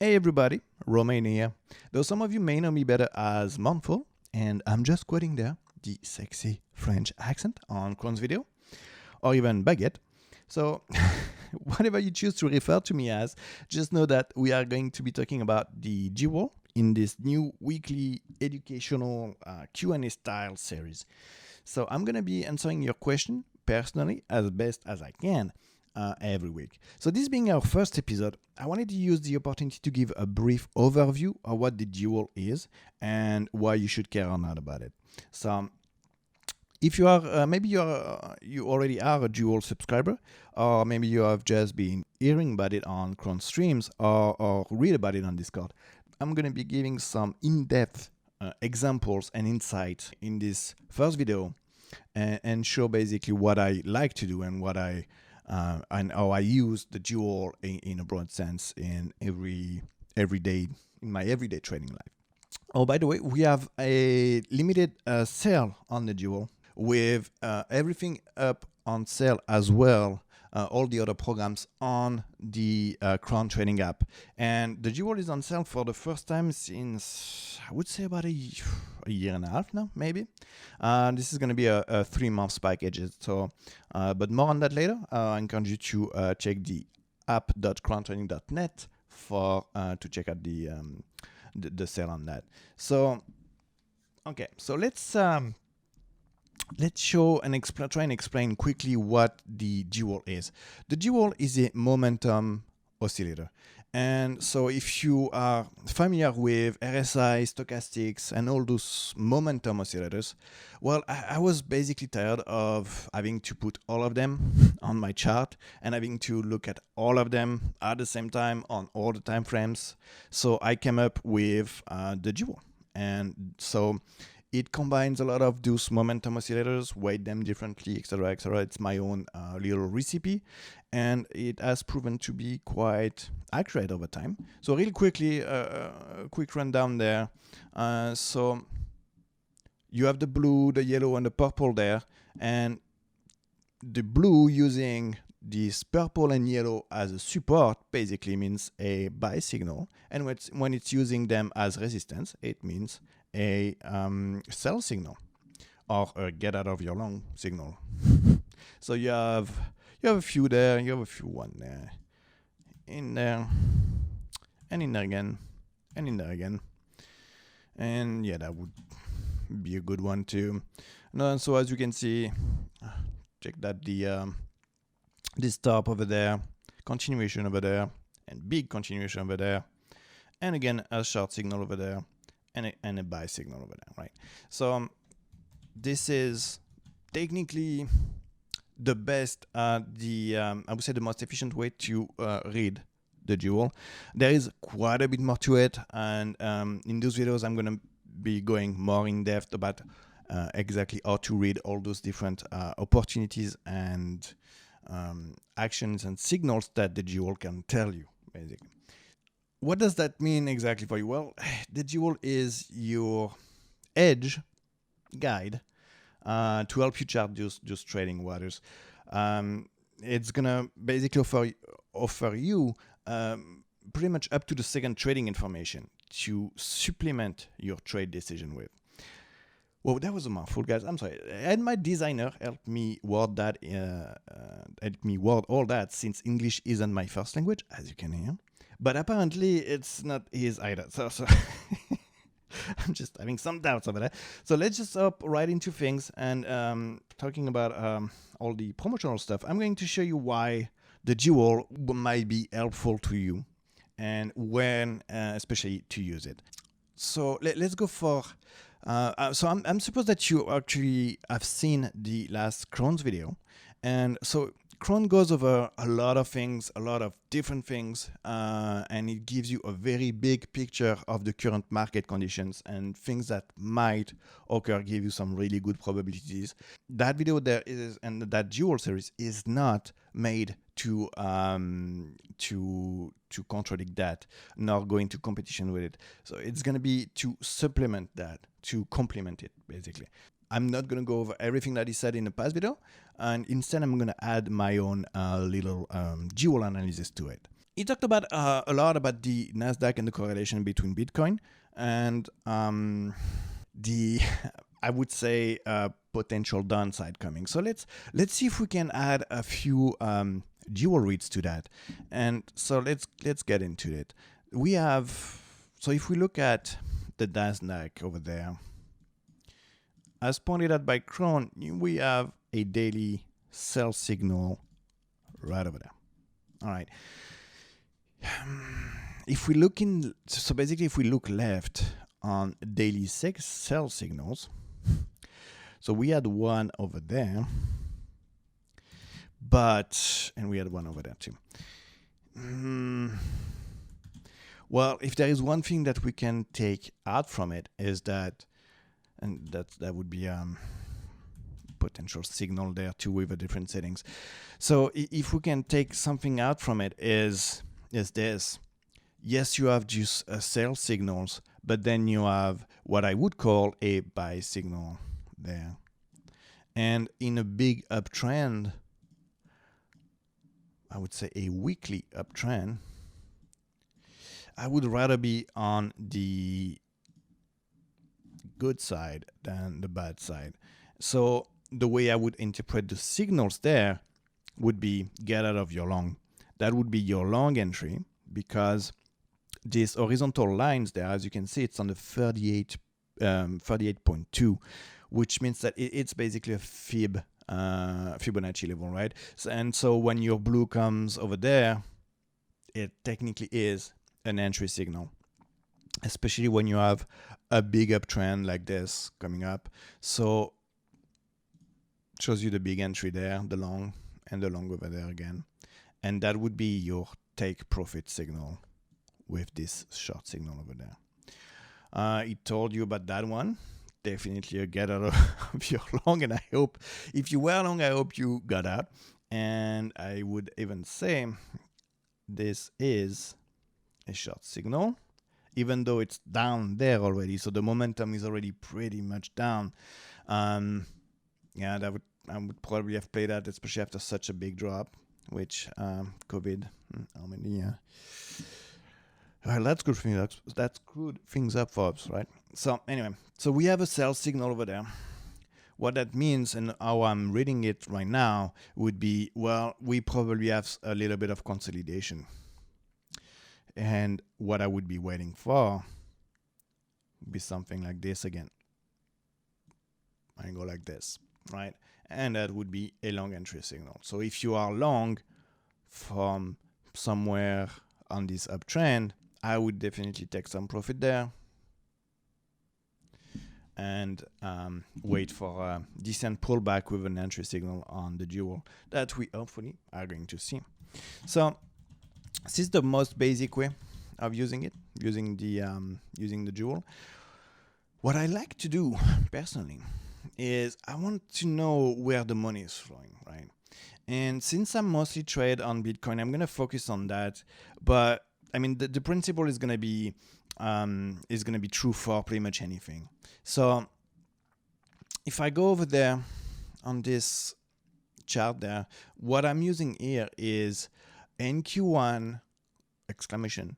Hey everybody, Romain here. Though some of you may know me better as Montful, and I'm just quoting there the sexy French accent on Krown's video, or even Baguette. So, whatever you choose to refer to me as, just know that we are going to be talking about the dual in this new weekly educational Q&A style series. So, I'm going to be answering your question personally as best as I can. Every week. So this being our first episode, I wanted to use the opportunity to give a brief overview of what the dual is and why you should care or not about it. So if you are, maybe you already are a dual subscriber, or maybe you have just been hearing about it on Krown streams or read about it on Discord, I'm going to be giving some in-depth examples and insight in this first video and show basically what I like to do and what and how I use the dual in a broad sense in my everyday trading life. Oh, by the way, we have a limited sale on the dual with everything up on sale as well. All the other programs on the Krown trading app, and the dual is on sale for the first time since I would say about a year and a half now, maybe. This is going to be a 3-month package, so but more on that later. I encourage you to check the app.krowntrading.net for to check out the sale on that. So okay, so let's show and try and explain quickly what the dual is. The dual is a momentum oscillator. And so if you are familiar with RSI, stochastics, and all those momentum oscillators, well, I was basically tired of having to put all of them on my chart and having to look at all of them at the same time on all the time frames. So I came up with the dual. And so it combines a lot of those momentum oscillators, weight them differently, etc., etc. It's my own little recipe, and it has proven to be quite accurate over time. So really quickly, a quick rundown there. So you have the blue, the yellow, and the purple there, and the blue using this purple and yellow as a support basically means a buy signal, and when it's using them as resistance, it means a sell signal or a get out of your long signal. So you have a few there, you have a few one there, in there, and in there again, and in there again, and yeah, that would be a good one too. And so as you can see, check that this top over there, continuation over there, and big continuation over there, and again a short signal over there, and a buy signal over there, right? So this is technically the best, I would say the most efficient way to read the dual. There is quite a bit more to it, and in those videos I'm going to be going more in depth about exactly how to read all those different opportunities and actions and signals that the dual can tell you, basically. What does that mean exactly for you? Well, the dual is your edge guide to help you chart those trading waters. It's gonna basically offer you pretty much up to the second trading information to supplement your trade decision with. Well, that was a mouthful, guys. I'm sorry. And my designer helped me word all that, since English isn't my first language, as you can hear. But apparently it's not his either. So I'm just having some doubts over that. So let's just hop right into things and talking about all the promotional stuff. I'm going to show you why the dual might be helpful to you and when especially to use it. So let's go for... so I'm supposed that you actually have seen the last Krown's video. And so Krown goes over a lot of things, a lot of different things, and it gives you a very big picture of the current market conditions and things that might occur, give you some really good probabilities. That video there is, and that dual series is not made to contradict that, nor go into competition with it. So it's going to be to supplement that, to complement it, basically. I'm not going to go over everything that he said in the past video, and instead I'm going to add my own little dual analysis to it. he talked about a lot about the Nasdaq and the correlation between Bitcoin and the I would say potential downside coming. So let's see if we can add a few dual reads to that. And so let's get into it. We have, so if we look at the Nasdaq over there, as pointed out by Krown, we have a daily sell signal right over there. All right. If we look in, so basically if we look left on daily sell signals, so we had one over there, and we had one over there too. Well, if there is one thing that we can take out from it is that, and that would be potential signal there too with the different settings. So if we can take something out from it is this. Yes, you have just sell signals, but then you have what I would call a buy signal there. And in a big uptrend, I would say a weekly uptrend, I would rather be on the good side than the bad side. So the way I would interpret the signals there would be get out of your long. That would be your long entry, because these horizontal lines there, as you can see, it's on the 38.2, which means that it's basically a Fibonacci level, right? So when your blue comes over there, it technically is an entry signal, especially when you have a big uptrend like this coming up. So it shows you the big entry there, the long, and the long over there again. And that would be your take profit signal with this short signal over there. It told you about that one. Definitely a get out of your long, and I hope if you were long, I hope you got out. And I would even say this is a short signal, even though it's down there already. So the momentum is already pretty much down. Yeah, I would probably have played that, especially after such a big drop, which COVID, how many? That screwed things up for us, right? So anyway, so we have a sell signal over there. What that means, and how I'm reading it right now, would be, well, we probably have a little bit of consolidation. And what I would be waiting for would be something like this again. I go like this, right? And that would be a long entry signal. So if you are long from somewhere on this uptrend, I would definitely take some profit there and wait for a decent pullback with an entry signal on the dual that we hopefully are going to see. So this is the most basic way of using it, using the dual. What I like to do personally is I want to know where the money is flowing, right? And since I'm mostly trade on Bitcoin, I'm going to focus on that. But I mean, the principle is going to be true for pretty much anything. So if I go over there on this chart there, what I'm using here is NQ1 !/BTC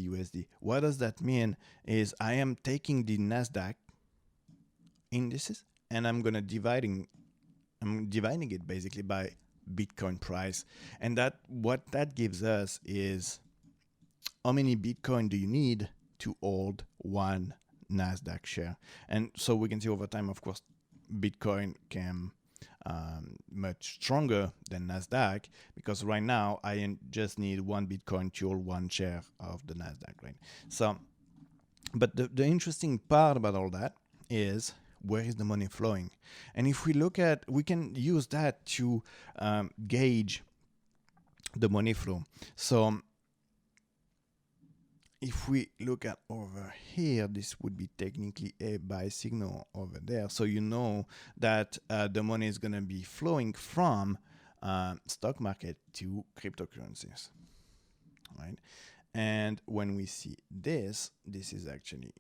USD. What does that mean? Is I am taking the Nasdaq indices and I'm dividing it basically by Bitcoin price, and what that gives us is how many Bitcoin do you need to hold one Nasdaq share. And so we can see over time, of course, Bitcoin came much stronger than Nasdaq, because right now I just need one Bitcoin to hold one share of the Nasdaq, right? So, but the interesting part about all that is, where is the money flowing? And if we look at, we can use that to gauge the money flow. So if we look at over here, this would be technically a buy signal over there. So you know that the money is going to be flowing from stock market to cryptocurrencies, right? And when we see this is actually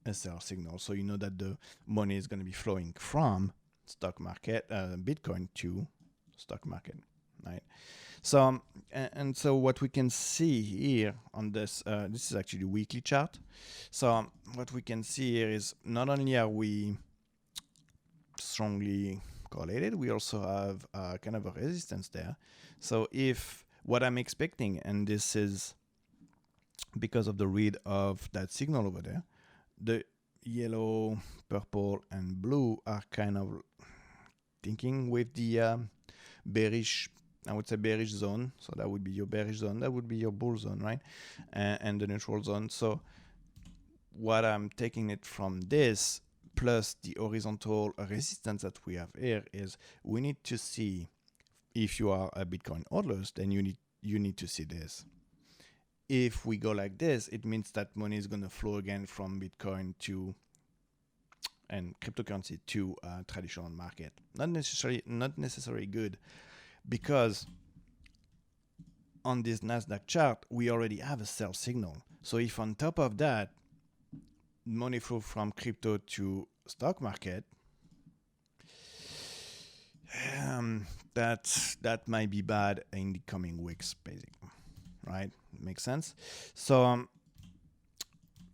a sell signal. So you know that the money is going to be flowing from stock market, Bitcoin to stock market, right? So and so what we can see here on this this is actually a weekly chart. So what we can see here is not only are we strongly correlated, we also have kind of a resistance there. So if what I'm expecting, and this is because of the read of that signal over there, the yellow, purple, and blue are kind of thinking with the bearish, I would say bearish zone. So that would be your bearish zone, that would be your bull zone, right? And the neutral zone. So what I'm taking it from this plus the horizontal resistance that we have here is we need to see, if you are a Bitcoin hodler, then you need to see this. If we go like this, it means that money is going to flow again from Bitcoin to and cryptocurrency to traditional market. Not necessarily good, because on this Nasdaq chart we already have a sell signal. So if on top of that money flow from crypto to stock market, that might be bad in the coming weeks, basically, right? Makes sense. So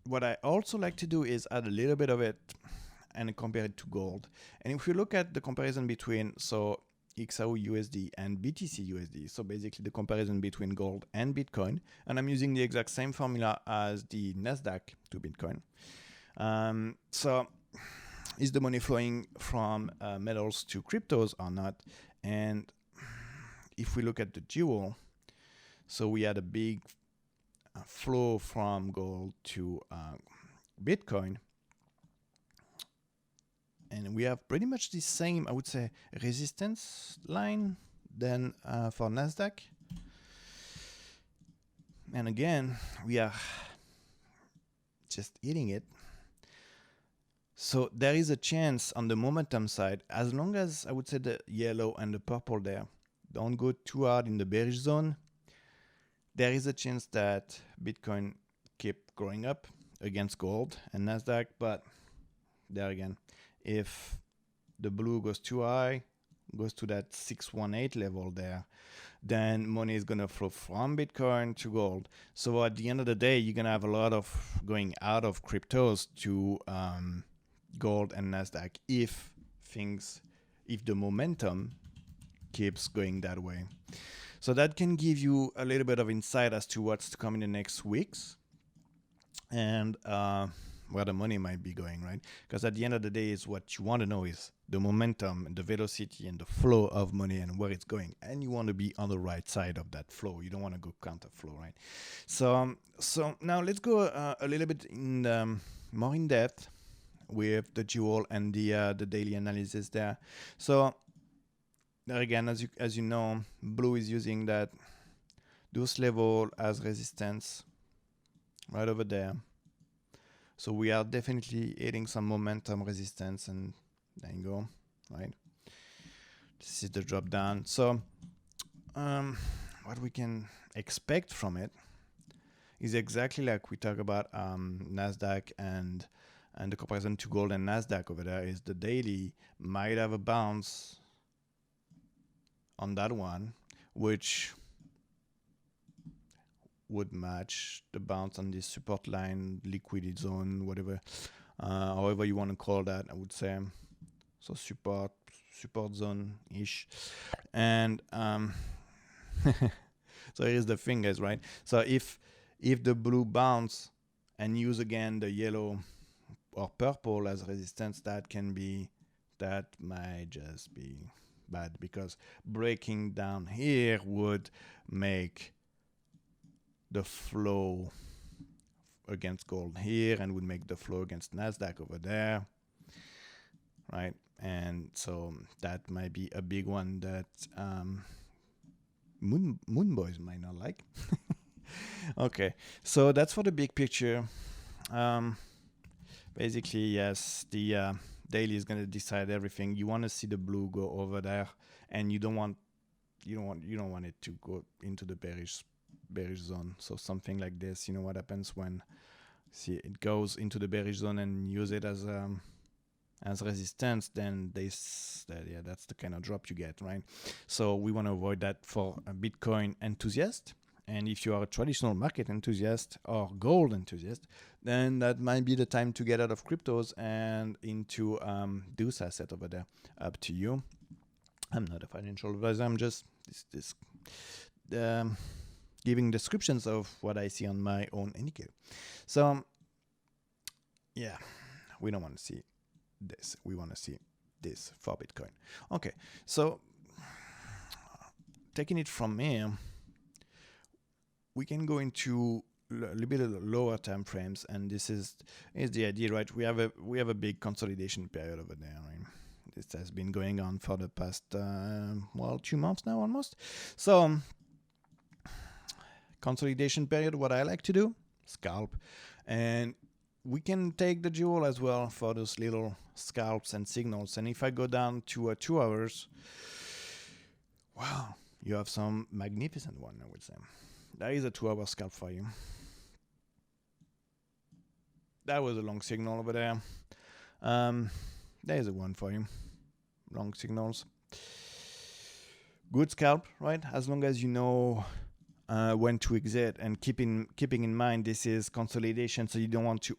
what I also like to do is add a little bit of it and compare it to gold. And if you look at the comparison between XAU USD and BTC USD, so basically the comparison between gold and Bitcoin, and I'm using the exact same formula as the Nasdaq to Bitcoin. So is the money flowing from metals to cryptos or not? And if we look at the jewel, so we had a big flow from gold to Bitcoin, and we have pretty much the same, I would say, resistance line than for Nasdaq. And again, we are just hitting it. So there is a chance on the momentum side, as long as I would say the yellow and the purple there don't go too hard in the bearish zone, there is a chance that Bitcoin keep growing up against gold and Nasdaq. But there again, if the blue goes too high, goes to that 618 level there, then money is going to flow from Bitcoin to gold. So at the end of the day, you're going to have a lot of going out of cryptos to gold and Nasdaq if the momentum keeps going that way. So that can give you a little bit of insight as to what's to come in the next weeks and where the money might be going, right? Because at the end of the day, is what you want to know is the momentum, the velocity, and the flow of money and where it's going. And you want to be on the right side of that flow. You don't want to go counter flow, right? So now let's go a little bit more in depth with the jewel and the daily analysis there. So there again, as you know, blue is using those level as resistance right over there. So we are definitely hitting some momentum resistance, and there you go, right? This is the drop down. So what we can expect from it is exactly like we talk about Nasdaq and the comparison to gold and Nasdaq over there is the daily might have a bounce on that one, which would match the bounce on this support line, liquidity zone, whatever, however you want to call that, I would say. So support zone ish, and so here's the thing, guys, right? So if the blue bounce and use again the yellow or purple as resistance, that might just be bad, because breaking down here would make the flow against gold here and would make the flow against Nasdaq over there, right? And so that might be a big one that moon boys might not like. Okay, so that's for the big picture. Basically, yes, the daily is going to decide everything. You want to see the blue go over there, and you don't want it to go into the bearish zone. So something like this, you know what happens when it goes into the bearish zone and use it as as resistance, then that's the kind of drop you get, right? So we want to avoid that for a Bitcoin enthusiast. And if you are a traditional market enthusiast or gold enthusiast, then that might be the time to get out of cryptos and into those assets over there. Up to you. I'm not a financial advisor. I'm just giving descriptions of what I see on my own indicator. So yeah, we don't want to see this. We want to see this for Bitcoin. Okay, so taking it from here, we can go into a little bit of lower time frames, and this is the idea, right? We have a big consolidation period over there, right? This has been going on for the past 2 months now almost. So consolidation period, what I like to do, scalp, and we can take the jewel as well for those little scalps and signals. And if I go down to 2 hours, wow, you have some magnificent one, I would say. That is a 2-hour scalp for you. That was a long signal over there. There's a one for you. Long signals. Good scalp, right? As long as you know when to exit, and keeping in mind this is consolidation, so you don't want to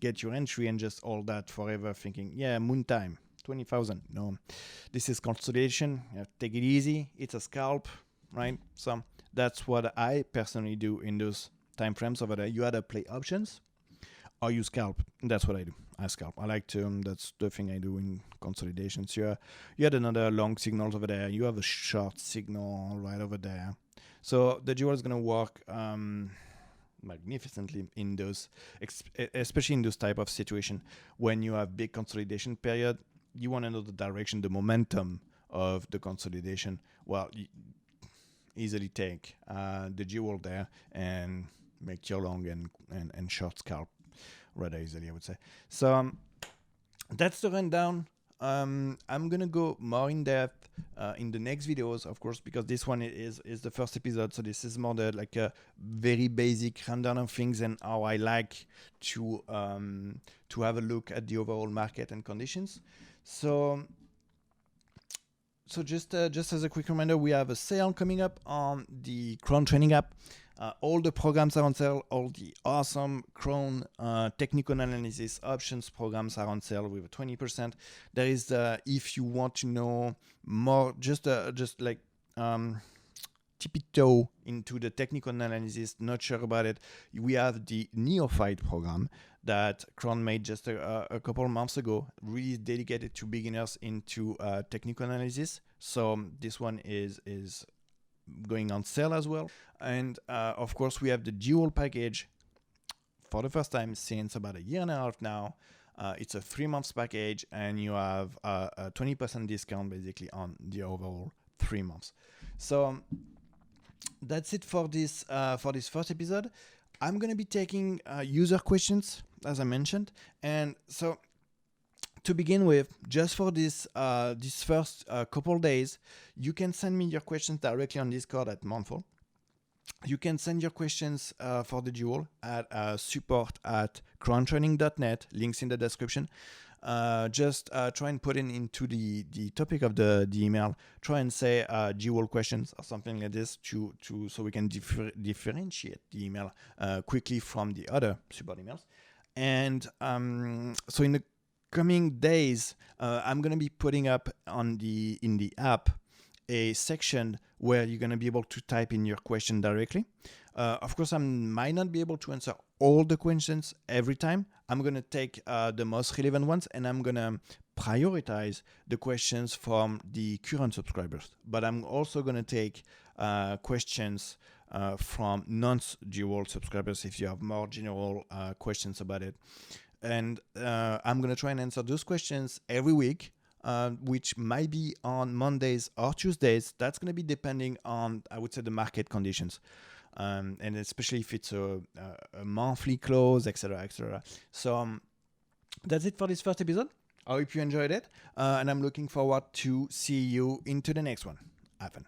get your entry and just hold that forever thinking, yeah, moon time, 20,000. No, this is consolidation. You have to take it easy. It's a scalp, right? So that's what I personally do in those time frames over there. You either play options or you scalp. That's what I do. I scalp. I like to. That's the thing I do in consolidations. You had another long signal over there. You have a short signal right over there. So the jewel is going to work magnificently in those, especially in those type of situation when you have big consolidation period. You want to know the direction, the momentum of the consolidation. Well, easily take the jewel there and make your long and short scalp rather easily, I would say. So that's the rundown. I'm gonna go more in depth in the next videos, of course, because this one is the first episode. So this is more like a very basic rundown of things and how I like to have a look at the overall market and conditions. So just as a quick reminder, we have a sale coming up on the Krown training app. All the programs are on sale. All the awesome Krown technical analysis options programs are on sale with 20%. There is, if you want to know more, just like tip toe into the technical analysis, not sure about it, we have the Neophyte program that Krown made just a couple of months ago, really dedicated to beginners into technical analysis. So this one is going on sale as well. And of course, we have the dual package for the first time since about 1.5 years now. It's a 3 months package, and you have a 20% discount basically on the overall 3 months. So that's it for this first episode. I'm going to be taking user questions, as I mentioned. And so to begin with, just for this first couple days, you can send me your questions directly on Discord at Monthful. You can send your questions for the duel at support@krowntraining.net. Links in the description. Just try and put into the topic of the email. Try and say dual questions or something like this so we can differentiate the email quickly from the other support emails. And so in the coming days, I'm going to be putting up in the app a section where you're going to be able to type in your question directly. Of course, I might not be able to answer all the questions every time. I'm going to take the most relevant ones, and I'm going to prioritize the questions from the current subscribers. But I'm also going to take questions from non-dual subscribers if you have more general questions about it. And I'm going to try and answer those questions every week, which might be on Mondays or Tuesdays. That's going to be depending on, I would say, the market conditions. And especially if it's a monthly close, etc., etc. So that's it for this first episode. I hope you enjoyed it. And I'm looking forward to see you into the next one. Have fun.